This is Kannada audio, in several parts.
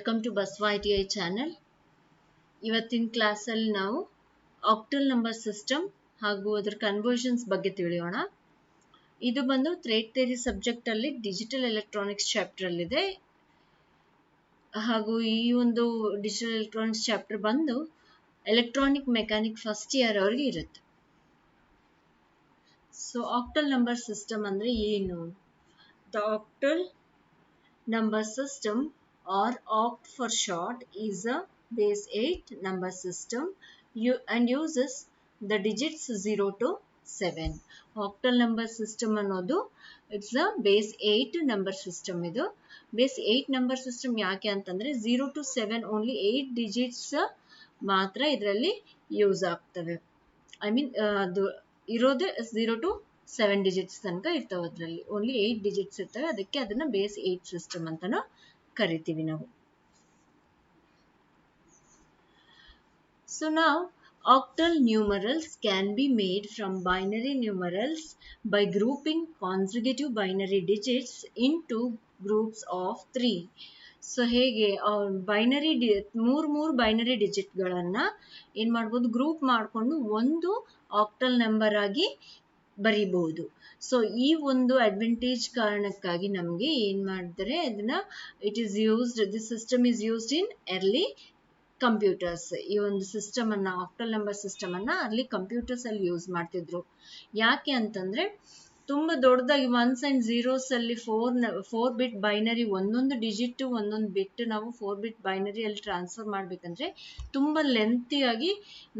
Welcome to Basava ITI channel. ಇವತ್ತಿನ ಕ್ಲಾಸಲ್ಲಿ ನಾವು ಆಕ್ಟಲ್ ನಂಬರ್ ಸಿಸ್ಟಮ್ ಹಾಗೂ ಅದರ ಕನ್ವರ್ಷನ್ಸ್ ಬಗ್ಗೆ ತಿಳಿಯೋಣ. ಇದು ಬಂದು ಥ್ರೆಡ್ ಥಿಯರಿ ಸಬ್ಜೆಕ್ಟ್ ಅಲ್ಲಿ ಡಿಜಿಟಲ್ ಎಲೆಕ್ಟ್ರಾನಿಕ್ಸ್ ಚಾಪ್ಟರ್ ಅಲ್ಲಿದೆ. ಹಾಗೂ ಈ ಒಂದು ಡಿಜಿಟಲ್ ಎಲೆಕ್ಟ್ರಾನಿಕ್ಸ್ ಚಾಪ್ಟರ್ ಬಂದು ಎಲೆಕ್ಟ್ರಾನಿಕ್ ಮೆಕ್ಯಾನಿಕ್ ಫಸ್ಟ್ ಇಯರ್ ಅವ್ರಿಗೆ ಇರುತ್ತೆ. ಸೊ ಆಕ್ಟಲ್ ನಂಬರ್ ಸಿಸ್ಟಮ್ ಅಂದ್ರೆ ಏನು? The octal number system, or oct for short, is a base 8 number system and uses the digits 0 to 7. Octal number system ಅನ್ನೋದು it's a base 8 number system. ಇದು base 8 number system ಯಾಕೆ ಅಂತಂದ್ರೆ 0 to 7 only 8 digits ಮಾತ್ರ ಇದರಲ್ಲಿ ಯೂಸ್ ಆಗ್ತವೆ. ಐ ಮೀನ್ ಅದು ಇರೋದು 0 to 7 digits ತನಕ ಇರ್ತವೆ. ಅದರಲ್ಲಿ ಓನ್ಲಿ 8 digits ಇರ್ತವೆ. ಅದಕ್ಕೆ ಅದನ್ನ ಬೇಸ್ 8 ಸಿಸ್ಟಮ್ ಅಂತಾನು ಕರಿತೀವಿ ನಾವು. So now octal numerals can be made from binary numerals by grouping consecutive binary digits into groups of 3. So ಹೇಗೆ ಬೈನರಿ ಮೂರು ಬೈನರಿ ಡಿಜಿಟ್ಗಳನ್ನ ಏನ್ ಮಾಡ್ಬೋದು, ಗ್ರೂಪ್ ಮಾಡಿಕೊಂಡು ಒಂದು ಆಕ್ಟಲ್ ನಂಬರ್ ಆಗಿ ಬರಿಬಹುದು. ಸೊ ಈ ಒಂದು ಅಡ್ವಾಂಟೇಜ್ ಕಾರಣಕ್ಕಾಗಿ ನಮಗೆ ಏನ್ ಮಾಡಿದ್ರೆ ಅದನ್ನ this system is used in early computers. ಈ ಒಂದು ಸಿಸ್ಟಮ್ ಅನ್ನ ಆಕ್ಟಲ್ ನಂಬರ್ ಸಿಸ್ಟಮ್ ಅನ್ನ ಅಲ್ಲಿ ಕಂಪ್ಯೂಟರ್ಸ್ ಅಲ್ಲಿ ಯೂಸ್ ಮಾಡ್ತಿದ್ರು. ಯಾಕೆ ಅಂತಂದ್ರೆ ತುಂಬಾ ದೊಡ್ಡದಾಗಿ ಒನ್ಸ್ ಅಂಡ್ ಝೀರೋಸ್ ಅಲ್ಲಿ ಫೋರ್ ಬಿಟ್ ಬೈನರಿ ಒಂದೊಂದು ಡಿಜಿಟ್ ಒಂದೊಂದು ಬಿಟ್ ನಾವು 4 ಬಿಟ್ ಬೈನರಿ ಅಲ್ಲಿ ಟ್ರಾನ್ಸ್ಫರ್ ಮಾಡ್ಬೇಕಂದ್ರೆ ತುಂಬಾ ಲೆಂತಿಯಾಗಿ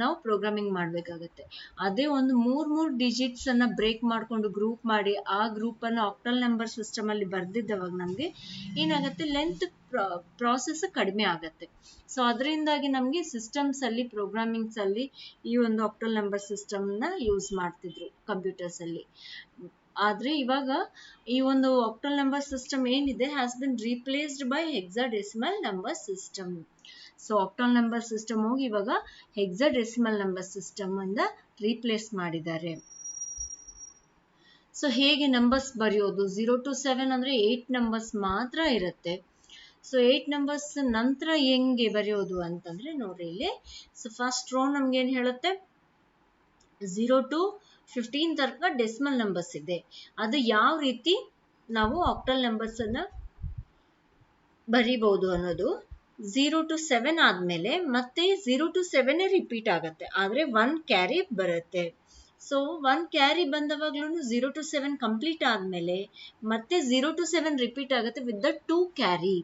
ನಾವು ಪ್ರೋಗ್ರಾಮಿಂಗ್ ಮಾಡ್ಬೇಕಾಗತ್ತೆ. ಅದೇ ಒಂದು ಮೂರ್ ಡಿಜಿಟ್ಸ್ ಅನ್ನ ಬ್ರೇಕ್ ಮಾಡ್ಕೊಂಡು ಗ್ರೂಪ್ ಮಾಡಿ ಆ ಗ್ರೂಪ್ ಅನ್ನ ಆಕ್ಟಲ್ ನಂಬರ್ ಸಿಸ್ಟಮ್ ಅಲ್ಲಿ ಬರ್ದಿದ್ದವಾಗ ನಮ್ಗೆ ಏನಾಗತ್ತೆ, ಲೆಂತ್ ಪ್ರಾಸೆಸ್ ಕಡಿಮೆ ಆಗತ್ತೆ. ಸೊ ಅದರಿಂದಾಗಿ ನಮ್ಗೆ ಸಿಸ್ಟಮ್ಸ್ ಅಲ್ಲಿ ಪ್ರೋಗ್ರಾಮಿಂಗ್ಸ್ ಅಲ್ಲಿ ಈ ಒಂದು ಆಕ್ಟಲ್ ನಂಬರ್ ಸಿಸ್ಟಮ್ ನ ಯೂಸ್ ಮಾಡ್ತಿದ್ರು ಕಂಪ್ಯೂಟರ್ಸ್ ಅಲ್ಲಿ. ಆದ್ರೆ ಇವಾಗ ಈ ಒಂದು ಆಕ್ಟಲ್ ನಂಬರ್ ಸಿಸ್ಟಮ್ ಏನಿದೆ has been replaced by hexadecimal number system. So octal number system ಹೋಗಿ ಇವಾಗ ಹೆಕ್ಸಾಡೆಸಿಮಲ್ ನಂಬರ್ ಸಿಸ್ಟಮ್ ಇಂದ ರೀಪ್ಲೇಸ್ ಮಾಡಿದ್ದಾರೆ. ಸೊ ಹೇಗೆ ನಂಬರ್ಸ್ ಬರೆಯೋದು? 0 to 7 ಅಂದ್ರೆ 8 ನಂಬರ್ಸ್ ಮಾತ್ರ ಇರುತ್ತೆ. ಸೊ 8 ನಂಬರ್ಸ್ ನಂತರ ಹೆಂಗೆ ಬರೆಯೋದು ಅಂತಂದ್ರೆ ನೋಡ್ರಿ ಇಲ್ಲಿ. ಸೊ ಫಸ್ಟ್ ರೋ ನಮ್ಗೆ ಏನ್ ಹೇಳುತ್ತೆ, 0 to 15 ತನಕ ಡೆಸಿಮಲ್ ನಂಬರ್ಸ್ ಇದೆ. ಅದು ಯಾವ ರೀತಿ ನಾವು ಆಕ್ಟಲ್ ನಂಬರ್ಸ್ ಅನ್ನ ಬರಿಬಹುದು ಅನ್ನೋದು. 0 to 7 ಆದ್ಮೇಲೆ ಮತ್ತೆ 0 to 7 ರಿಪೀಟ್ ಆಗತ್ತೆ, ಆದ್ರೆ 1 ಕ್ಯಾರಿ ಬರುತ್ತೆ. ಸೊ 1 ಕ್ಯಾರಿ ಬಂದವಾಗ್ಲೂ 0 to 7 ಕಂಪ್ಲೀಟ್ ಆದ್ಮೇಲೆ ಮತ್ತೆ 0 to 7 ರಿಪೀಟ್ ಆಗುತ್ತೆ ವಿತ್ ದ 2 ಕ್ಯಾರಿ.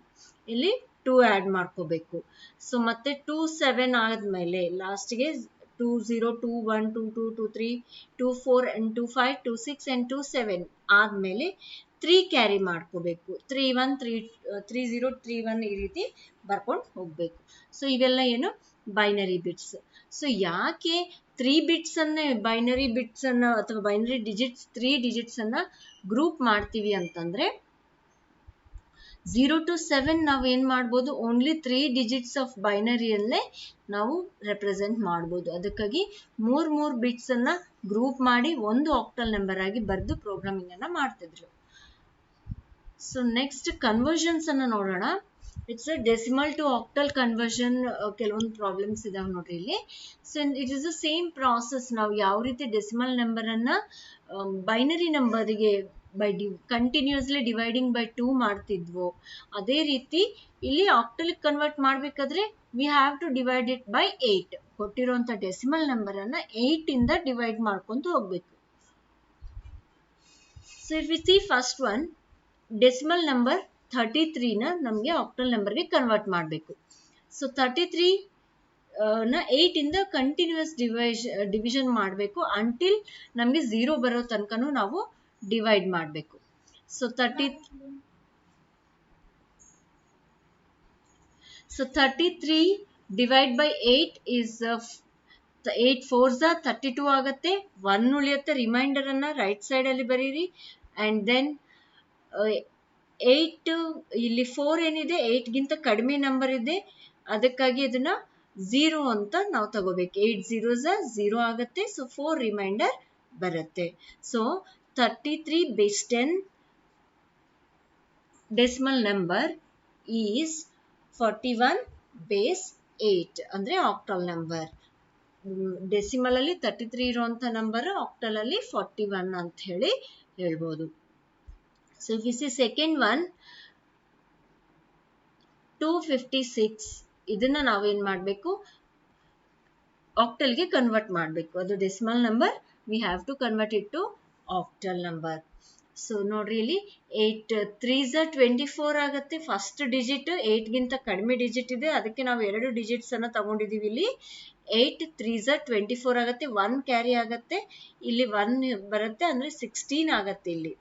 ಇಲ್ಲಿ 2 ಆಡ್ ಮಾಡ್ಕೋಬೇಕು. ಸೊ ಮತ್ತೆ 2 7 ಆದ್ಮೇಲೆ ಲಾಸ್ಟ್ಗೆ 2 0 2 1 2 2 2 3 2 4 and 2 5 2 6 and 2 7 ಆದ್ಮೇಲೆ 3 ಕ್ಯಾರಿ ಮಾಡ್ಕೋಬೇಕು. 3 1 3 0 3 1 ಈ ರೀತಿ ಬರ್ಕೊಂಡು ಹೋಗ್ಬೇಕು. ಸೊ ಇವೆಲ್ಲ ಏನು ಬೈನರಿ ಬಿಟ್ಸ್. ಸೊ ಯಾಕೆ 3 ಬಿಟ್ಸ್ ಅನ್ನ ಬೈನರಿ ಬಿಟ್ಸ್ ಅನ್ನ ಅಥವಾ ಬೈನರಿ ಡಿಜಿಟ್ಸ್ 3 ಡಿಜಿಟ್ಸ್ ಅನ್ನ ಗ್ರೂಪ್ ಮಾಡ್ತೀವಿ ಅಂತಂದ್ರೆ 0 to 7 ನಾವು ಏನ್ ಮಾಡ್ಬೋದು, ಓನ್ಲಿ 3 ಡಿಜಿಟ್ಸ್ ಆಫ್ ಬೈನರಿಯಲ್ಲೇ ನಾವು ರೆಪ್ರೆಸೆಂಟ್ ಮಾಡ್ಬೋದು. ಅದಕ್ಕಾಗಿ ಮೂರ್ ಬಿಟ್ಸ್ ಅನ್ನ ಗ್ರೂಪ್ ಮಾಡಿ ಒಂದು ಆಕ್ಟಲ್ ನಂಬರ್ ಆಗಿ ಬರೆದು ಪ್ರೋಗ್ರಾಮಿಂಗ್ ಅನ್ನ ಮಾಡ್ತಿದ್ರು. ಸೊ ನೆಕ್ಸ್ಟ್ ಕನ್ವರ್ಷನ್ಸ್ ಅನ್ನ ನೋಡೋಣ. It's a decimal to octal conversion. ಕೆಲವೊಂದು ಪ್ರಾಬ್ಲಮ್ಸ್ ಇದಾವೆ ನೋಡ್ರಿ ಇಲ್ಲಿ. So it is the same process. ನಾವು ಯಾವ ರೀತಿ ಡೆಸಿಮಲ್ ನಂಬರ್ ಅನ್ನ ಬೈನರಿ ನಂಬರ್ಗೆ ಕಂಟಿನ್ಯೂಸ್ಲಿ ಡಿವೈಡಿಂಗ್ ಬೈ 2 ಮಾಡ್ತಿದ್ವೋ ಅದೇ ರೀತಿ ಇಲ್ಲಿ ಆಕ್ಟಲ್ ಕನ್ವರ್ಟ್ ಮಾಡ್ಬೇಕಾದ್ರೆ we have to divide it by 8. ಕೊಟ್ಟಿರುವಂತ ಡೆಸಿಮಲ್ ನಂಬರ್ ಅನ್ನ 8 ಇಂದ ಡಿವೈಡ್ ಮಾಡ್ಕೊಂತ ಹೋಗ್ಬೇಕು. So if we see first one, decimal number 33 ನ ನಮ್ಗೆ ಆಕ್ಟಲ್ ನಂಬರ್ಗೆ ಕನ್ವರ್ಟ್ ಮಾಡಬೇಕು. ಸೊ 33 ನ 8 ಇಂದ ಕಂಟಿನ್ಯೂಸ್ ಡಿವಿಷನ್ ಮಾಡಬೇಕು ಅಂಟಿಲ್ ನಮ್ಗೆ 0 ಬರೋ ತನಕನೂ ನಾವು ಡಿವೈಡ್ ಮಾಡಬೇಕು. So 33 divide by 8 is 8 4s 32 ಆಗತ್ತೆ. 1 ಉಳಿಯುತ್ತೆ. ರಿಮೈಂಡರ್ ಅನ್ನ ರೈಟ್ ಸೈಡ್ ಅಲ್ಲಿ ಬರೀರಿ. ಅಂಡ್ ದೆನ್ 8 ಇಲ್ಲಿ 4 ಏನಿದೆ 8 ಗಿಂತ ಕಡಿಮೆ ನಂಬರ್ ಇದೆ, ಅದಕ್ಕಾಗಿ ಅದನ್ನ 0 ಅಂತ ನಾವು ತಗೋಬೇಕು. 8 0s 0 ಆಗತ್ತೆ. ಸೊ 4 ರಿಮೈಂಡರ್ ಬರುತ್ತೆ. So 33 base 10 decimal number is 41 base 8 ಅಂದ್ರೆ ಆಕ್ಟಲ್ ನಂಬರ್. ಡೆಸಿಮಲ್ ಅಲ್ಲಿ 33 ಇರುವಂತ ನಂಬರ್, ಆಕ್ಟಲ್ ಅಲ್ಲಿ 41 ಅಂತ ಹೇಳಿ ಹೇಳ್ಬೋದು. So if you see second one 256, ಇದನ್ನ ನಾವೇನ್ ಮಾಡ್ಬೇಕು, ಆಕ್ಟಲ್ಗೆ ಕನ್ವರ್ಟ್ ಮಾಡಬೇಕು. ಅದು decimal number, we have to convert it to octal number. So ನೋಡ್ರಿ ಇಲ್ಲಿ 8 3s 24 ಆಗುತ್ತೆ. ಫಸ್ಟ್ ಡಿಜಿಟ್ 8 ಗಿಂತ ಕಡಿಮೆ ಡಿಜಿಟ್ ಇದೆ, ಅದಕ್ಕೆ ನಾವು 2 ಡಿಜಿಟ್ಸ್ ಅನ್ನ ತಗೊಂಡಿದೀವಿ. ಇಲ್ಲಿ 8 3s 24 ಆಗುತ್ತೆ, 1 ಕ್ಯಾರಿ ಆಗತ್ತೆ, ಇಲ್ಲಿ 1 ಬರುತ್ತೆ ಅಂದ್ರೆ 16 ಆಗತ್ತೆ. ಇಲ್ಲಿ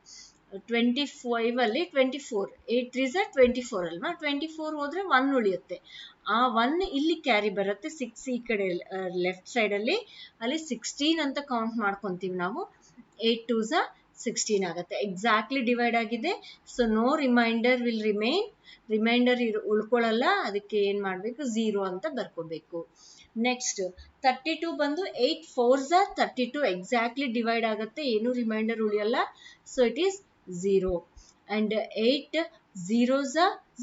25 ಅಲ್ಲಿ 24, 8 3s 24 ಅಲ್ವಾ, 24 ಹೋದ್ರೆ 1 ಉಳಿಯುತ್ತೆ. ಆ 1 ಇಲ್ಲಿ ಕ್ಯಾರಿ ಬರುತ್ತೆ, 6 ಈ ಕಡೆ ಲೆಫ್ಟ್ ಸೈಡ್ ಅಲ್ಲಿ, ಅಲ್ಲಿ 16 ಅಂತ ಕೌಂಟ್ ಮಾಡ್ಕೊಂತೀವಿ ನಾವು. 8 2s 16 ಆಗುತ್ತೆ. ಎಕ್ಸಾಕ್ಟ್ಲಿ ಡಿವೈಡ್ ಆಗಿದೆ. So no remainder will remain, remainder ಉಳ್ಕೊಳ್ಳಲ್ಲ, ಅದಕ್ಕೆ ಏನ್ ಮಾಡ್ಬೇಕು, 0 ಅಂತ ಬರ್ಕೋಬೇಕು. ನೆಕ್ಸ್ಟ್ 32 ಬಂದು 8 4s 32 ಎಕ್ಸಾಕ್ಟ್ಲಿ ಡಿವೈಡ್ ಆಗುತ್ತೆ, ಏನು ರಿಮೈಂಡರ್ ಉಳಿಯಲ್ಲ. So it is 0. And 8 0s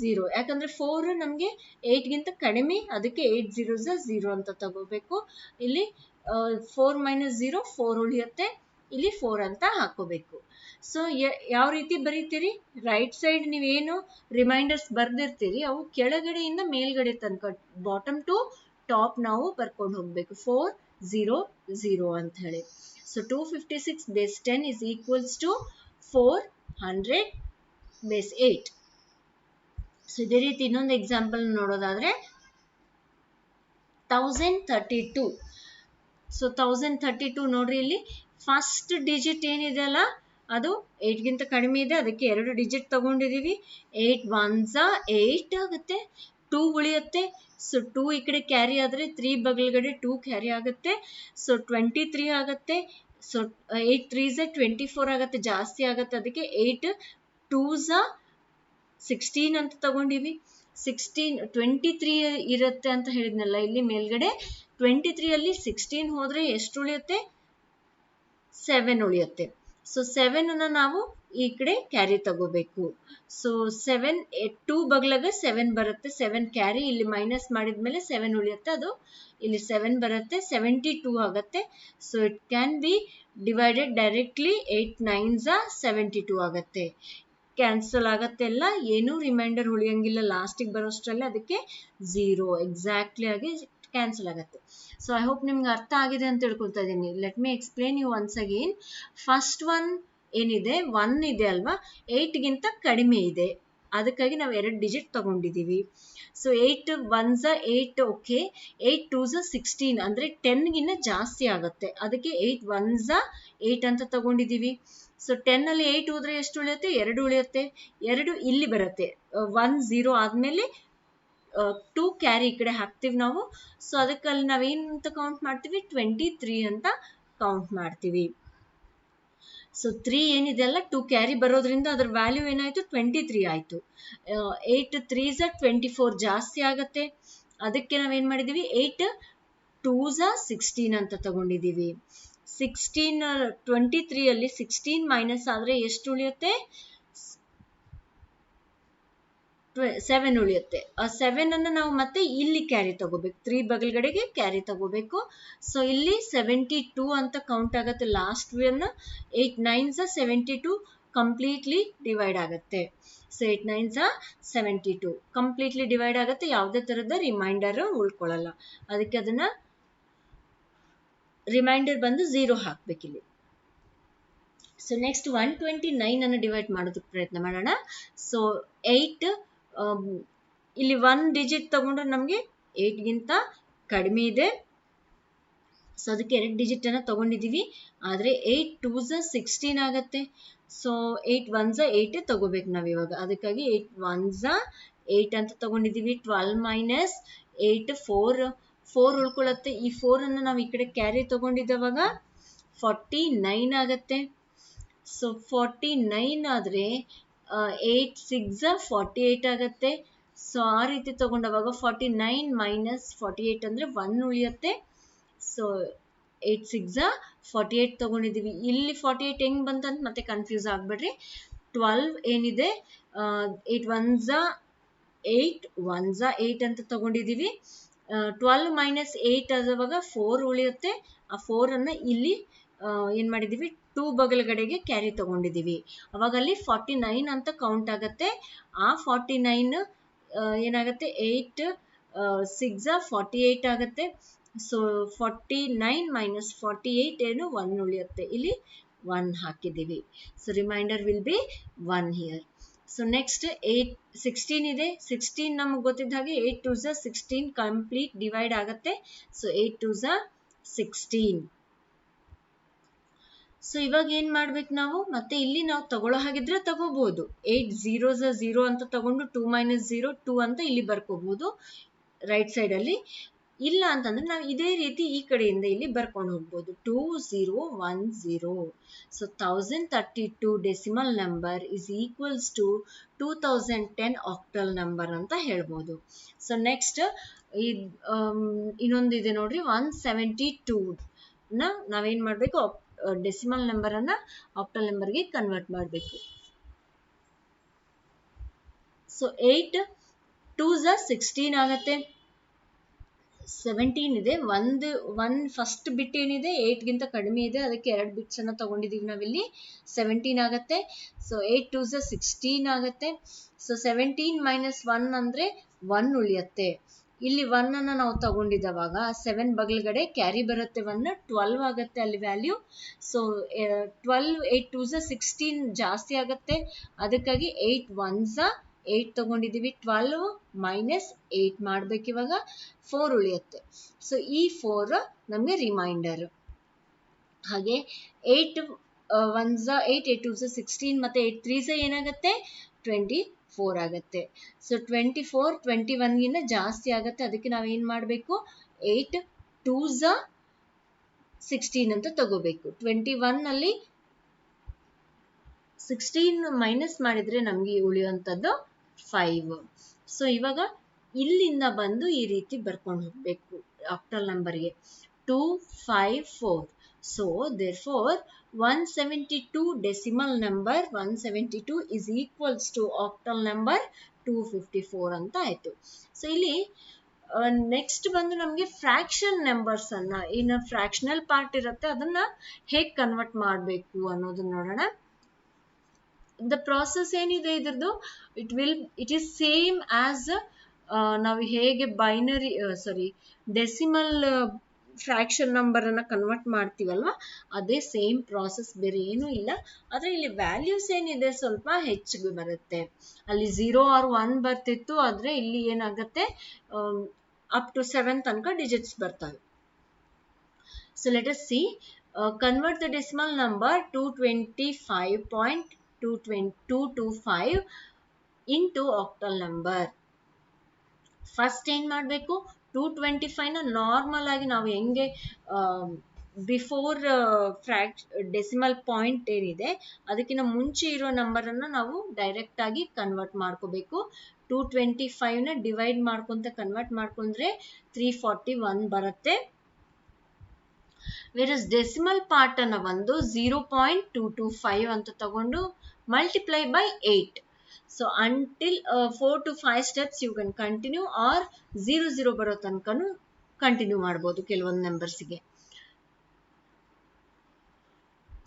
0, ಯಾಕಂದ್ರೆ 4 ನಮ್ಗೆ 8 ಗಿಂತ ಕಡಿಮೆ, ಅದಕ್ಕೆ 8 0s 0 ಅಂತ ತಗೋಬೇಕು. ಇಲ್ಲಿ 4 - 0 4 ಉಳಿಯುತ್ತೆ, ಇಲ್ಲಿ 4 ಅಂತ ಹಾಕೋಬೇಕು. ಸೊ ಯಾವ ರೀತಿ ಬರೀತೀರಿ, ರೈಟ್ ಸೈಡ್ ನೀವೇನು ರಿಮೈಂಡರ್ಸ್ ಬರ್ದಿರ್ತೀರಿ ಅವು ಕೆಳಗಡೆಯಿಂದ ಮೇಲ್ಗಡೆ ತನಕ, ಬಾಟಮ್ ಟು ಟಾಪ್ ನಾವು ಬರ್ಕೊಂಡು ಹೋಗ್ಬೇಕು, 4 0 0 ಅಂತ ಹೇಳಿ. So 256 base 10 is equals to 400 base 8. So ಇದೇ ರೀತಿ ಇನ್ನೊಂದು ಎಕ್ಸಾಂಪಲ್ ನೋಡೋದಾದ್ರೆ 1032. ಸೊ 1032 ನೋಡ್ರಿ, ಇಲ್ಲಿ ಫಸ್ಟ್ ಡಿಜಿಟ್ ಏನಿದೆ ಅಲ್ಲ ಅದು 8 ಗಿಂತ ಕಡಿಮೆ ಇದೆ, ಅದಕ್ಕೆ 2 ಡಿಜಿಟ್ ತಗೊಂಡಿದೀವಿ. 8 1s 8 ಆಗುತ್ತೆ, 2 ಉಳಿಯುತ್ತೆ. ಸೊ 2 ಈ ಕಡೆ ಕ್ಯಾರಿ ಆದ್ರೆ 3 ಬಗಲ್ಗಡೆ 2 ಕ್ಯಾರಿ ಆಗುತ್ತೆ. ಸೊ 23 ಆಗುತ್ತೆ. ಸೊ 8 3s 24 ಆಗುತ್ತೆ, ಜಾಸ್ತಿ ಆಗುತ್ತೆ, ಅದಕ್ಕೆ 8 2s 16 ಅಂತ ತಗೊಂಡಿವಿ. 23 ಇರುತ್ತೆ ಅಂತ ಹೇಳಿದ್ನಲ್ಲ ಇಲ್ಲಿ ಮೇಲ್ಗಡೆ. 23 ಅಲ್ಲಿ 16 ಹೋದ್ರೆ ಎಷ್ಟು ಉಳಿಯುತ್ತೆ, 7 ಉಳಿಯುತ್ತೆ. ಸೊ 7 ಅನ್ನ ನಾವು ಈ ಕಡೆ ಕ್ಯಾರಿ ತಗೋಬೇಕು. ಸೊ 7 2 ಬಗ್ಲಾಗ 7 ಬರುತ್ತೆ, 7 ಕ್ಯಾರಿ ಇಲ್ಲಿ ಮೈನಸ್ ಮಾಡಿದ್ಮೇಲೆ 7 ಉಳಿಯುತ್ತೆ, ಅದು ಇಲ್ಲಿ 7 ಬರುತ್ತೆ, 72 ಆಗುತ್ತೆ. So it can be divided directly, 8 9s 72 ಆಗುತ್ತೆ. ಕ್ಯಾನ್ಸಲ್ ಆಗತ್ತೆ ಎಲ್ಲ, ಏನು ರಿಮೈಂಡರ್ ಉಳಿಯಂಗಿಲ್ಲ ಲಾಸ್ಟಿಗೆ ಬರೋಷ್ಟರಲ್ಲಿ, ಅದಕ್ಕೆ 0 ಎಕ್ಸಾಕ್ಟ್ಲಿ ಆಗಿ ಕ್ಯಾನ್ಸಲ್ ಆಗುತ್ತೆ. ಸೊ ಐ ಹೋಪ್ ನಿಮ್ಗೆ ಅರ್ಥ ಆಗಿದೆ ಅಂತ ತಿಳ್ಕೊಳ್ತಾ ಇದ್ದೀನಿ. Let me explain you once again. First one ಏನಿದೆ 1 ಇದೆ ಅಲ್ವಾ, 8 ಗಿಂತ ಕಡಿಮೆ ಇದೆ, ಅದಕ್ಕಾಗಿ ನಾವು 2 digit ತಗೊಂಡಿದೀವಿ. So 8 1s 8 okay, 8 2s 16 ಅಂದ್ರೆ 10 ಗಿನ್ನ ಜಾಸ್ತಿ ಆಗುತ್ತೆ, ಅದಕ್ಕೆ 8 1s 8 ಅಂತ ತಗೊಂಡಿದೀವಿ. ಸೊ 10 ಅಲ್ಲಿ 8 ಹೋದ್ರೆ ಎಷ್ಟು ಉಳಿಯುತ್ತೆ, 2 ಉಳಿಯುತ್ತೆ, 2 ಇಲ್ಲಿ ಬರುತ್ತೆ, 1 0 ಆದ್ಮೇಲೆ 2 ಕ್ಯಾರಿ ಈ ಕಡೆ ಹಾಕ್ತಿವಿ ನಾವು. ಸೊ ಅದಕ್ಕೆ ಅಲ್ಲಿ ನಾವೇನ್ ಅಂತ ಕೌಂಟ್ ಮಾಡ್ತೀವಿ, 23 ಅಂತ ಕೌಂಟ್ ಮಾಡ್ತೀವಿ. ಸೊ 3 ಏನಿದೆ ಅಲ್ಲ 2 ಕ್ಯಾರಿ ಬರೋದ್ರಿಂದ ಅದ್ರ ವ್ಯಾಲ್ಯೂ ಏನಾಯ್ತು, 23 ಆಯ್ತು. 8 3s 24 ಜಾಸ್ತಿ ಆಗತ್ತೆ, ಅದಕ್ಕೆ ನಾವೇನ್ ಮಾಡಿದೀವಿ, 8 2s 16 ಅಂತ ತಗೊಂಡಿದೀವಿ. 16 23 ಅಲ್ಲಿ 16 ಮೈನಸ್ ಆದ್ರೆ ಎಷ್ಟು ಉಳಿಯುತ್ತೆ, 7 ಉಳಿಯುತ್ತೆ. ಆ 7 ಅನ್ನ ನಾವು ಮತ್ತೆ ಇಲ್ಲಿ ಕ್ಯಾರಿ ತಗೋಬೇಕು, 3 ಬಗಲ್ಗಡೆಗೆ ಕ್ಯಾರಿ ತಗೋಬೇಕು. ಸೊ ಇಲ್ಲಿ 72 ಅಂತ ಕೌಂಟ್ ಆಗತ್ತೆ last one. 8 9s 72 completely divide ಆಗತ್ತೆ. ಸೊ 8 9s 72 ಕಂಪ್ಲೀಟ್ಲಿ ಡಿವೈಡ್ ಆಗತ್ತೆ, ಯಾವುದೇ ತರದ ರಿಮೈಂಡರ್ ಉಳ್ಕೊಳ್ಳಲ್ಲ, ಅದಕ್ಕೆ ಅದನ್ನ ರಿಮೈಂಡರ್ ಬಂದು 0 ಹಾಕ್ಬೇಕಿಲ್ಲಿ. ಸೊ ನೆಕ್ಸ್ಟ್ 129 ಅನ್ನು ಡಿವೈಡ್ ಮಾಡೋದಕ್ಕೆ ಪ್ರಯತ್ನ ಮಾಡೋಣ. ಸೊ 8 ಇಲ್ಲಿ 1 ಡಿಜಿಟ್ ತಗೊಂಡ್ರೆ ನಮ್ಗೆ 8 ಗಿಂತ ಕಡಿಮೆ ಇದೆ, ಸೊ ಅದಕ್ಕೆ 2 ಡಿಜಿಟ್ ಅನ್ನ ತಗೊಂಡಿದೀವಿ. ಆದ್ರೆ 8 2s 16 ಆಗತ್ತೆ. ಸೊ 8 1s 8 ತಗೋಬೇಕು ನಾವ್ ಇವಾಗ, ಅದಕ್ಕಾಗಿ 8 1s 8 ಅಂತ ತಗೊಂಡಿದೀವಿ. 12 ಮೈನಸ್ 8 4 ಉಳ್ಕೊಳತ್ತೆ. ಈ 4 ಅನ್ನ ನಾವು ಈ ಕಡೆ ಕ್ಯಾರಿ ತಗೊಂಡಿದ್ದವಾಗ 49 ಆಗತ್ತೆ. ಸೊ 49 ಆದ್ರೆ 8 6 48 ಆಗತ್ತೆ. ಸೊ ಆ ರೀತಿ ತಗೊಂಡವಾಗ 49 ಮೈನಸ್ 48 ಅಂದ್ರೆ 1 ಉಳಿಯುತ್ತೆ. ಸೊ 8 6 48 ತಗೊಂಡಿದೀವಿ. ಇಲ್ಲಿ 48 ಹೆಂಗ್ ಬಂತಂತ ಮತ್ತೆ ಕನ್ಫ್ಯೂಸ್ ಆಗ್ಬೇಡ್ರಿ. 12 ಏನಿದೆ 8 1s 8 1 8 ಅಂತ ತಗೊಂಡಿದೀವಿ. 12 ಮೈನಸ್ 8 ಆದವಾಗ 4 ಉಳಿಯುತ್ತೆ. ಆ 4 ಅನ್ನ ಇಲ್ಲಿ ಏನ್ ಮಾಡಿದೀವಿ 2 ಬಗಲಗಡೆಗೆ ಕ್ಯಾರಿ ತಗೊಂಡಿದೀವಿ. ಅವಾಗ ಅಲ್ಲಿ 49 ಅಂತ ಕೌಂಟ್ ಆಗತ್ತೆ. ಆ 49 ಏನಾಗತ್ತೆ 8 6 48 ಆಗತ್ತೆ. ಸೊ 49 ಮೈನಸ್ 48 ಏನು 1 ಉಳಿಯುತ್ತೆ. ಇಲ್ಲಿ 1 ಹಾಕಿದೀವಿ. So reminder will be 1 here. So next 16 ಇದೆ. 16 ನಮಗೆ ಗೊತ್ತಿದ್ದ ಹಾಗೆ 8 2s 16 ಕಂಪ್ಲೀಟ್ ಡಿವೈಡ್ ಆಗತ್ತೆ. So 8 2s 16. ಸೊ ಇವಾಗ ಏನ್ ಮಾಡ್ಬೇಕು ನಾವು, ಮತ್ತೆ ಇಲ್ಲಿ ನಾವು ತಗೊಳ್ಳೋ ಹಾಗಿದ್ರೆ ತಗೋಬಹುದು. 8 0s 0 ಅಂತ ತಗೊಂಡು 2 ಮೈನಸ್ 0 2 ಅಂತ ಇಲ್ಲಿ ಬರ್ಕೋಬಹುದು ರೈಟ್ ಸೈಡ್ ಅಲ್ಲಿ. ಇಲ್ಲ ಅಂತಂದ್ರೆ ನಾವು ಇದೇ ರೀತಿ ಈ ಕಡೆಯಿಂದ ಇಲ್ಲಿ ಬರ್ಕೊಂಡು ಹೋಗ್ಬೋದು. 2010. So 1032 decimal number is equals to 2010 octal number ಅಂತ ಹೇಳ್ಬೋದು. ಸೊ ನೆಕ್ಸ್ಟ್ ಇನ್ನೊಂದಿದೆ ನೋಡ್ರಿ, 172 ನಾವೇನ್ ಮಾಡ್ಬೇಕು, ಡೆಸಿಮಲ್ ನಂಬರ್ ಅನ್ನ ಆಕ್ಟಲ್ ನಂಬರ್ಗೆ ಕನ್ವರ್ಟ್ ಮಾಡಬೇಕು. ಸೊ 8 2s 16 ಆಗತ್ತೆ. 17 ಇದೆ. ಒಂದು ಫಸ್ಟ್ ಬಿಟ್ ಏನಿದೆ 8 ಗಿಂತ ಕಡಿಮೆ ಇದೆ, ಅದಕ್ಕೆ 2 ಬಿಟ್ಸ್ ಅನ್ನ ತಗೊಂಡಿದೀವಿ ನಾವಿಲ್ಲಿ. 17 ಆಗತ್ತೆ. ಸೊ 8 2s 16 ಆಗತ್ತೆ. ಸೊ 17 ಮೈನಸ್ 1 ಅಂದ್ರೆ 1 ಉಳಿಯತ್ತೆ. ಇಲ್ಲಿ 1 ಅನ್ನ ನಾವು ತಗೊಂಡಿದ್ದವಾಗ 7 ಬಗಲ್ಗಡೆ ಕ್ಯಾರಿ ಬರುತ್ತೆ 1, 12 ಆಗತ್ತೆ ಅಲ್ಲಿ ವ್ಯಾಲ್ಯೂ. ಸೊ 12 8 2s 16 ಜಾಸ್ತಿ ಆಗತ್ತೆ. ಅದಕ್ಕಾಗಿ 8 1s 8 ತಗೊಂಡಿದೀವಿ. 12 ಮೈನಸ್ 8 ಮಾಡ್ಬೇಕು ಇವಾಗ, 4 ಉಳಿಯುತ್ತೆ. ಸೊ ಈ 4 ನಮ್ಗೆ ರಿಮೈಂಡರ್. ಹಾಗೆ 8 1s 8 8 2s 16 ಮತ್ತೆ 8 3s ಏನಾಗತ್ತೆ 24 ಆಗತ್ತೆ. ಸೊ 24 21 ಗಿಂತ ಜಾಸ್ತಿ ಆಗತ್ತೆ. ಅದಕ್ಕೆ ನಾವ್ ಏನ್ ಮಾಡ್ಬೇಕು, 8 2s 16 ಅಂತ ತಗೋಬೇಕು. 21 ಅಲ್ಲಿ 16 ಮೈನಸ್ ಮಾಡಿದ್ರೆ ನಮ್ಗೆ ಉಳಿಯುವಂತದ್ದು 5. ಸೊ ಇವಾಗ ಇಲ್ಲಿಂದ ಬಂದು ಈ ರೀತಿ ಬರ್ಕೊಂಡು ಹೋಗ್ಬೇಕು ಆಕ್ಟಲ್ ನಂಬರ್ಗೆ 254. So therefore 172 decimal number 172 is equals to octal number 254 ಅಂತ ಆಯ್ತು. ಸೊ ಇಲ್ಲಿ ನೆಕ್ಸ್ಟ್ ಬಂದು ನಮ್ಗೆ ಫ್ರಾಕ್ಷನ್ ನಂಬರ್ಸ್ ಅನ್ನ, ಇನ್ನು ಫ್ರಾಕ್ಷನಲ್ ಪಾರ್ಟ್ ಇರುತ್ತೆ ಅದನ್ನ ಹೇಗ್ ಕನ್ವರ್ಟ್ ಮಾಡ್ಬೇಕು ಅನ್ನೋದನ್ನ ನೋಡೋಣ. ದ ಪ್ರಾಸೆಸ್ ಏನಿದೆ ಇದ್ರದ್ದು, ಇಟ್ ಈಸ್ ಸೇಮ್ ಆಸ್ ನಾವು ಹೇಗೆ ಬೈನರಿ ಡೆಸಿಮಲ್ ಫ್ರಾಕ್ಷನ್ ನಂಬರ್ ಅನ್ನ ಕನ್ವರ್ಟ್ ಮಾಡ್ತೀವಲ್ವಾ, ಅದೇ ಸೇಮ್ ಪ್ರಾಸೆಸ್, ಬೇರೆ ಏನೂ ಇಲ್ಲ. ಆದ್ರೆ ಇಲ್ಲಿ ವ್ಯಾಲ್ಯೂಸ್ ಏನಿದೆ ಸ್ವಲ್ಪ ಹೆಚ್ಚಿಗೆ ಬರುತ್ತೆ. ಅಲ್ಲಿ 0 or 1 ಬರ್ತಿತ್ತು, ಆದ್ರೆ ಇಲ್ಲಿ ಏನಾಗುತ್ತೆ ಅಪ್ ಟು 7 ತನಕ ಡಿಜಿಟ್ಸ್ ಬರ್ತವೆ. So let us see, convert the decimal number 225.225 into octal number. First ಏನ್ ಮಾಡ್ಬೇಕು, 225 ನ ನಾರ್ಮಲ್ ಆಗಿ ನಾವು ಹೆಂಗೆ ಬಿಫೋರ್ ಡೆಸಿಮಲ್ ಪಾಯಿಂಟ್ ಏನಿದೆ ಅದಕ್ಕಿಂತ ಮುಂಚೆ ಇರೋ ನಂಬರ್ ಅನ್ನ ನಾವು ಡೈರೆಕ್ಟ್ ಆಗಿ ಕನ್ವರ್ಟ್ ಮಾಡ್ಕೋಬೇಕು. 225 ನ ಡಿವೈಡ್ ಮಾಡ್ಕೊಂತ ಕನ್ವರ್ಟ್ ಮಾಡ್ಕೊಂಡ್ರೆ 341 ಬರುತ್ತೆ. ವೇರಸ್ ಡೆಸಿಮಲ್ ಪಾರ್ಟ್ ಅನ್ನ ಒಂದು 0.225 ಅಂತ ತಗೊಂಡು multiply by 8. So until 4 to 5 steps you can continue, or 0 ಬರೋ ತನಕನೂ ಕಂಟಿನ್ಯೂ ಮಾಡ್ಬೋದು ಕೆಲವೊಂದು ನಂಬರ್ಸ್ಗೆ.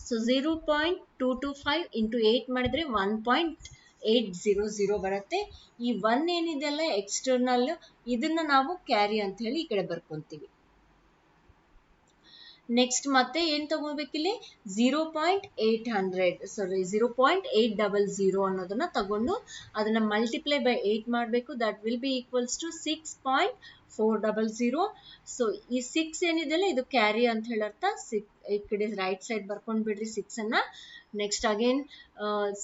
ಸೊ 0.225 into 8 ಮಾಡಿದ್ರೆ 1.800 ಬರುತ್ತೆ. ಈ 1 ಏನಿದೆ ಅಲ್ಲ ಎಕ್ಸ್ಟರ್ನಲ್, ಇದನ್ನ ನಾವು ಕ್ಯಾರಿ ಅಂತ ಹೇಳಿ ಈ ಕಡೆ ಬರ್ಕೊಂತೀವಿ. ನೆಕ್ಸ್ಟ್ ಮತ್ತೆ ಏನ್ ತಗೋಬೇಕಿಲ್ಲಿ, 0.800 ಅನ್ನೋದನ್ನ ತಗೊಂಡು ಅದನ್ನ ಮಲ್ಟಿಪ್ಲೈ ಬೈ 8 ಮಾಡಬೇಕು. That will be equals to 6.400. So ಈ 6 ಏನಿದೆಲ್ಲ ಇದು ಕ್ಯಾರಿ ಅಂತ ಹೇಳರ್ಥ. ಈ ಕಡೆ ರೈಟ್ ಸೈಡ್ ಬರ್ಕೊಂಡ್ ಬಿಡ್ರಿ 6 ಅನ್ನ. ನೆಕ್ಸ್ಟ್ ಅಗೇನ್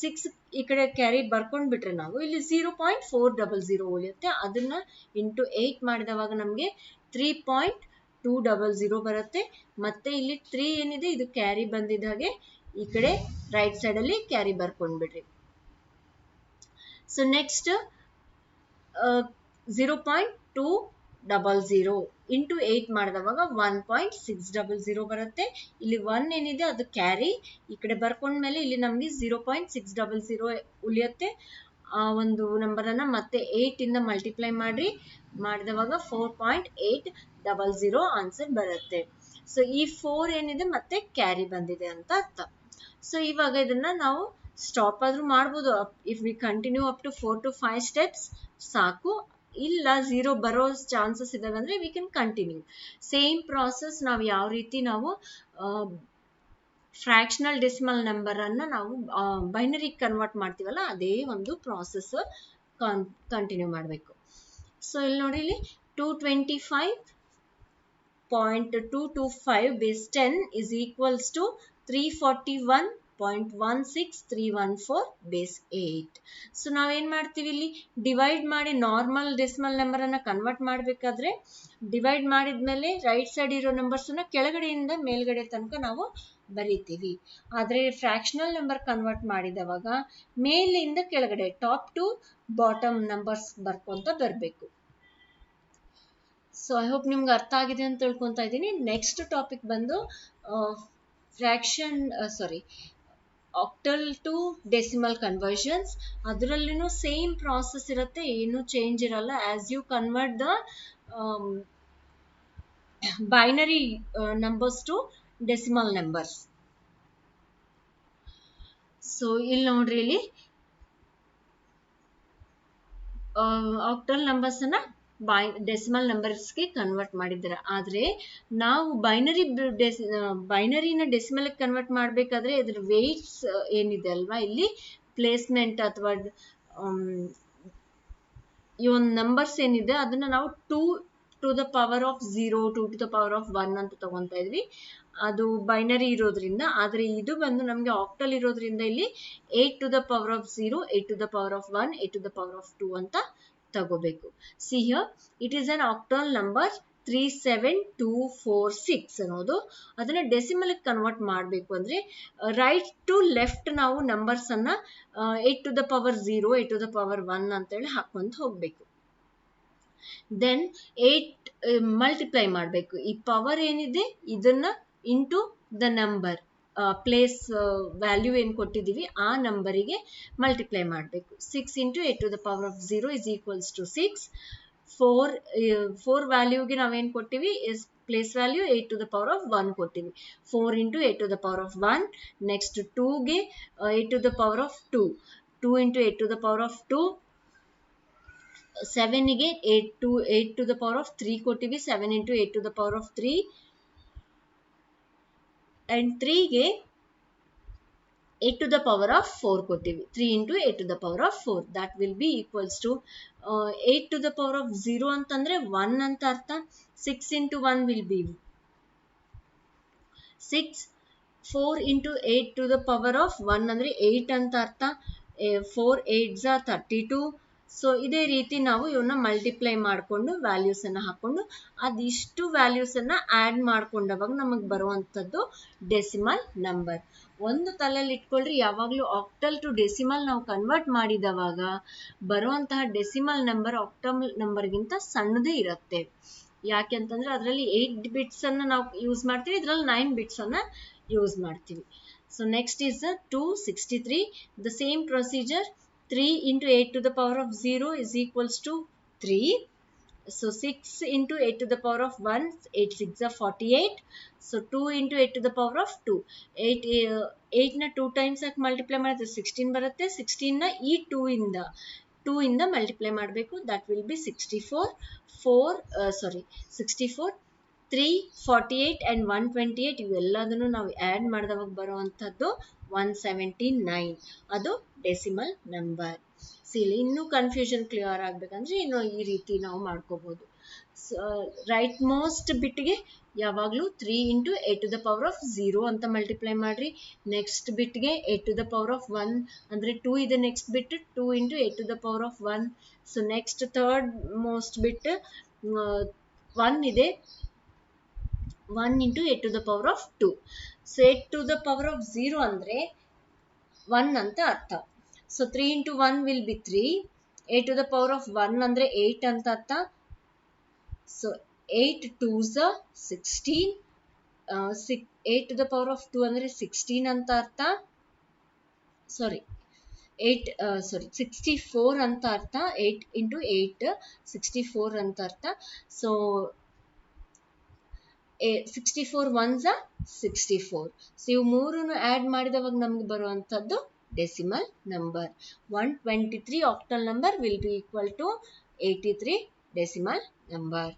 6 ಈ ಕಡೆ ಕ್ಯಾರಿ ಬರ್ಕೊಂಡ್ ಬಿಟ್ರೆ ನಾವು ಇಲ್ಲಿ 0.400 ಉಳಿಯುತ್ತೆ. ಅದನ್ನ ಇಂಟು 8 ಮಾಡಿದವಾಗ ನಮ್ಗೆ 3.200 ಬರುತ್ತೆ. ಮತ್ತೆ ಇಲ್ಲಿ 3 ಏನಿದೆ ಇದು ಕ್ಯಾರಿ ಬಂದಿದ್ದ ಹಾಗೆ ಈ ಕಡೆ ರೈಟ್ ಸೈಡ್ ಅಲ್ಲಿ ಕ್ಯಾರಿ ಬರ್ಕೊಂಡ್ಬಿಡ್ರಿ. ಸೊ ನೆಕ್ಸ್ಟ್ 0.200 ಇಂಟು 8 ಮಾಡಿದವಾಗ 1.600 ಬರುತ್ತೆ. ಇಲ್ಲಿ 1 ಏನಿದೆ ಅದು ಕ್ಯಾರಿ ಈ ಕಡೆ ಬರ್ಕೊಂಡ್ಮೇಲೆ ಇಲ್ಲಿ ನಮ್ಗೆ 0.600 ಉಳಿಯುತ್ತೆ. ಆ ಒಂದು ನಂಬರನ್ನು ಮತ್ತೆ 8 ಇಂದ ಮಲ್ಟಿಪ್ಲೈ ಮಾಡಿದವಾಗ 4.800 ಆನ್ಸರ್ ಬರುತ್ತೆ. ಸೊ ಈ 4 ಏನಿದೆ ಮತ್ತೆ ಕ್ಯಾರಿ ಬಂದಿದೆ ಅಂತ ಅರ್ಥ. ಸೊ ಇವಾಗ ಇದನ್ನ ನಾವು ಸ್ಟಾಪ್ ಆದ್ರೂ ಮಾಡ್ಬೋದು. If we continue up to 4 to 5 steps ಸಾಕು. ಇಲ್ಲ 0 ಬರೋ ಚಾನ್ಸಸ್ ಇದಾವೆ ಅಂದ್ರೆ we can continue. Same process ನಾವು ಯಾವ ರೀತಿ ನಾವು ಫ್ರಾಕ್ಷನಲ್ ಡೆಸಿಮಲ್ ನಂಬರ್ ಅನ್ನ ನಾವು ಬೈನರಿ ಕನ್ವರ್ಟ್ ಮಾಡ್ತೀವಲ್ಲ ಅದೇ ಒಂದು ಪ್ರಾಸೆಸ್ ಕಂಟಿನ್ಯೂ ಮಾಡಬೇಕು. ಸೊ ಇಲ್ಲಿ ನೋಡಿ, ಇಲ್ಲಿ 225.225 base 10 is equals to 341.16314 base 8. So ನಾವೇನ್ ಮಾಡ್ತೀವಿ, ಇಲ್ಲಿ ಡಿವೈಡ್ ಮಾಡಿ ನಾರ್ಮಲ್ ಡೆಸಿಮಲ್ ನಂಬರ್ ಅನ್ನ ಕನ್ವರ್ಟ್ ಮಾಡಬೇಕಾದ್ರೆ ಡಿವೈಡ್ ಮಾಡಿದ್ಮೇಲೆ ರೈಟ್ ಸೈಡ್ ಇರೋ ನಂಬರ್ಸ್ ಅನ್ನ ಕೆಳಗಡೆಯಿಂದ ಮೇಲ್ಗಡೆ ತನಕ ನಾವು ಬರೀತೀವಿ. ಆದ್ರೆ ಫ್ರಾಕ್ಷನಲ್ ನಂಬರ್ ಕನ್ವರ್ಟ್ ಮಾಡಿದವಾಗ ಮೇಲಿಂದ ಕೆಳಗಡೆ ಟಾಪ್ ಟು ಬಾಟಮ್ ನಂಬರ್ಸ್ ಬರ್ಕೊಂತ ಬರಬೇಕು. ಸೊ ಐ ಹೋಪ್ ನಿಮ್ಗೆ ಅರ್ಥ ಆಗಿದೆ ಅಂತ ತಿಳ್ಕೊಂತ ಇದ್ದೀನಿ. ನೆಕ್ಸ್ಟ್ ಟಾಪಿಕ್ ಬಂದು ಆಕ್ಟಲ್ ಟು ಡೆಸಿಮಲ್ ಕನ್ವರ್ಷನ್ಸ್. ಅದರಲ್ಲಿನೂ ಸೇಮ್ ಪ್ರಾಸೆಸ್ ಇರುತ್ತೆ, ಏನು ಚೇಂಜ್ ಇರಲ್ಲ. As you convert the binary numbers to decimal numbers. So ಇಲ್ಲಿ ನೋಡ್ರಿ, ಇಲ್ಲಿ ಆಕ್ಟಲ್ ನಂಬರ್ಸ್ ಅನ್ನ ಡೆಸಿಮಲ್ ನಂಬರ್ಸ್ಗೆ ಕನ್ವರ್ಟ್ ಮಾಡಿದ್ದಾರೆ. ಆದ್ರೆ ನಾವು ಬೈನರಿನ ಡೆಸಿಮಲ್ ಕನ್ವರ್ಟ್ ಮಾಡಬೇಕಾದ್ರೆ ಇದ್ರ ವೇಟ್ಸ್ ಏನಿದೆ ಅಲ್ವಾ, ಇಲ್ಲಿ ಪ್ಲೇಸ್ಮೆಂಟ್ ಅಥವಾ ಈ ಒಂದು ನಂಬರ್ಸ್ ಏನಿದೆ ಅದನ್ನ ನಾವು 2 to the power of 0, 2 to the power of 1 ಅಂತ ತಗೊಂತಾ ಇದ್ವಿ. ಅದು ಬೈನರಿ ಇರೋದ್ರಿಂದ. ಆದ್ರೆ ಇದು ಬಂದು ನಮ್ಗೆ ಆಕ್ಟಲ್ ಇರೋದ್ರಿಂದ ಇಲ್ಲಿ 8 to the power of 0, 8 to the power of 1, 8 to the power of 2 ಅಂತ ತಗೋಬೇಕು. See here, it is an octal number 37246 ಅನ್ನೋದು. ಅದನ್ನ ಡೆಸಿಮಲ್ ಕನ್ವರ್ಟ್ ಮಾಡಬೇಕು ಅಂದ್ರೆ ರೈಟ್ ಟು ಲೆಫ್ಟ್ ನಾವು ನಂಬರ್ಸ್ ಅನ್ನ 8 to the power 0, 8 to the power 1 ಅಂತ ಹೇಳಿ ಹಾಕೊಂತ ಹೋಗ್ಬೇಕು. ದೆನ್ 8 ಮಲ್ಟಿಪ್ಲೈ ಮಾಡಬೇಕು. ಈ ಪವರ್ ಏನಿದೆ ಇದನ್ನ into the number place value ಏನು ಕೊಟ್ಟಿದ್ದೀವಿ ಆ ನಂಬರಿಗೆ ಮಲ್ಟಿಪ್ಲೈ ಮಾಡಬೇಕು. 6 into 8 to the power of 0 is equals to 6. 4 ವ್ಯಾಲ್ಯೂಗೆ ನಾವೇನು ಕೊಟ್ಟಿವಿ is place value 8 to the power of 1 ಕೊಟ್ಟಿವಿ. 4 into 8 to the power of 1. Next 2ಗೆ 8 to the power of 2. 2 into 8 to the power of 2. 7ಗೆ 8 to the power of 3 ಕೊಟ್ಟಿವಿ. 7 into 8 to the power of 3. and 3ಗೆ 8 to the power of 4 ಕೊಟ್ಟಿವಿ. 3 into 8 to the power of 4. that will be equals to 8 to the power of 0 ಅಂತಂದ್ರೆ 1 ಅಂತ ಅರ್ಥ. 6 into 1 will be 6. 4 into 8 to the power of 1 ಅಂದ್ರೆ 8 ಅಂತ ಅರ್ಥ. 4 8s are 32. ಸೊ ಇದೇ ರೀತಿ ನಾವು ಇವನ್ನ ಮಲ್ಟಿಪ್ಲೈ ಮಾಡಿಕೊಂಡು ವ್ಯಾಲ್ಯೂಸ್ ಅನ್ನ ಹಾಕೊಂಡು ಅದಿಷ್ಟು ವ್ಯಾಲ್ಯೂಸ್ ಅನ್ನ ಆಡ್ ಮಾಡ್ಕೊಂಡವಾಗ ನಮಗೆ ಬರುವಂತದ್ದು ಡೆಸಿಮಲ್ ನಂಬರ್. ಒಂದು ತಲೆಯಲ್ಲಿ ಇಟ್ಕೊಳ್ರಿ, ಯಾವಾಗ್ಲೂ ಆಕ್ಟಲ್ ಟು ಡೆಸಿಮಲ್ ನಾವು ಕನ್ವರ್ಟ್ ಮಾಡಿದವಾಗ ಬರುವಂತಹ ಡೆಸಿಮಲ್ ನಂಬರ್ ಆಕ್ಟಲ್ ನಂಬರ್ಗಿಂತ ಸಣ್ಣದೇ ಇರುತ್ತೆ. ಯಾಕೆ ಅಂತಂದ್ರೆ ಅದರಲ್ಲಿ 8 ಬಿಟ್ಸ್ ಅನ್ನ ನಾವು ಯೂಸ್ ಮಾಡ್ತೀವಿ, ಇದರಲ್ಲಿ 9 ಬಿಟ್ಸ್ ಅನ್ನ ಯೂಸ್ ಮಾಡ್ತೀವಿ. So next is 263. The same procedure. 3 into 8 to the power of 0 is equals to 3. So 6 into 8 to the power of 1, 8 6 are 48. So 2 into 8 to the power of 2. 8 ನ 2 times ಆಗಿ ಮಲ್ಟಿಪ್ಲೈ ಮಾಡಿದ್ರೆ 16 ಬರುತ್ತೆ. 16 ನ ಈ 2 ಇಂದ ಮಲ್ಟಿಪ್ಲೈ ಮಾಡಬೇಕು. that will be 64. 3, 48 and 128 ಇವೆಲ್ಲದನ್ನು ನಾವು ಆಡ್ ಮಾಡಿದವಾಗ ಬರುವಂತದ್ದು 179. ಅದು ಡೆಸಿಮಲ್ ನಂಬರ್. ಇಲ್ಲಿ ಇನ್ನೂ ಕನ್ಫ್ಯೂಷನ್ ಕ್ಲಿಯರ್ ಆಗ್ಬೇಕಂದ್ರೆ ಇನ್ನು ಈ ರೀತಿ ನಾವು ಮಾಡ್ಕೋಬಹುದು. ರೈಟ್ ಮೋಸ್ಟ್ ಬಿಟ್ಗೆ ಯಾವಾಗಲೂ 3 into 8 to the power of 0 ಅಂತ ಮಲ್ಟಿಪ್ಲೈ ಮಾಡ್ರಿ. ನೆಕ್ಸ್ಟ್ ಬಿಟ್ಗೆ 8 to the power of 1 ಅಂದ್ರೆ 2 ಇದೆ. Next bit 2 into 8 to the power of 1. So next third most bit 1 ಇದೆ. 1 into 8 to the power of 2. So 8 to the power of 0 ಅಂದ್ರೆ 1 ಅಂತ ಅರ್ಥ. So 3 into 1 will be 3. 8 to the power of 1 ಅಂದ್ರೆ 8 ಅಂತ ಅರ್ಥ. So 8 2s are 16. 8 to the power of 2 ಅಂದ್ರೆ 16 ಅಂತ ಅರ್ಥ. 8 64 ಅಂತ ಅರ್ಥ. 8 into 8 64 ಅಂತ ಅರ್ಥ. So 64 ones are 64. ಸೊ ಇವು ಮೂರನ್ನು ಆಡ್ ಮಾಡಿದವಾಗ ನಮ್ಗೆ ಬರುವಂತದ್ದು decimal number. 123 octal number will be equal to 83 decimal number.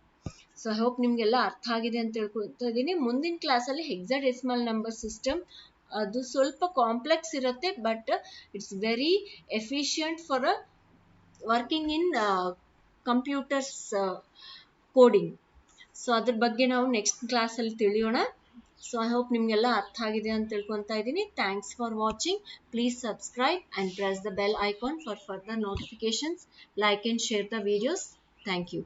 So I hope ನಿಮ್ಗೆಲ್ಲ ಅರ್ಥ ಆಗಿದೆ ಅಂತ ತಿಳ್ಕೊಳ್ತಾ ಇದ್ದೀನಿ. ಮುಂದಿನ ಕ್ಲಾಸಲ್ಲಿ ಹೆಕ್ಸಾಡೆಸಿಮಲ್ ನಂಬರ್ ಸಿಸ್ಟಮ್ ಅದು ಸ್ವಲ್ಪ ಕಾಂಪ್ಲೆಕ್ಸ್ ಇರುತ್ತೆ, but it's very efficient for working in computers coding. So ಅದ್ರ ಬಗ್ಗೆ ನಾವು ನೆಕ್ಸ್ಟ್ ಕ್ಲಾಸಲ್ಲಿ ತಿಳಿಯೋಣ. ಸೊ ಐ ಹೋಪ್ ನಿಮಗೆಲ್ಲ ಅರ್ಥ ಆಗಿದೆ ಅಂತ ತಿಳ್ಕೊತಾ ಇದ್ದೀನಿ. Thanks for watching. Please subscribe and press the bell icon for further notifications. Like and share the videos. Thank you.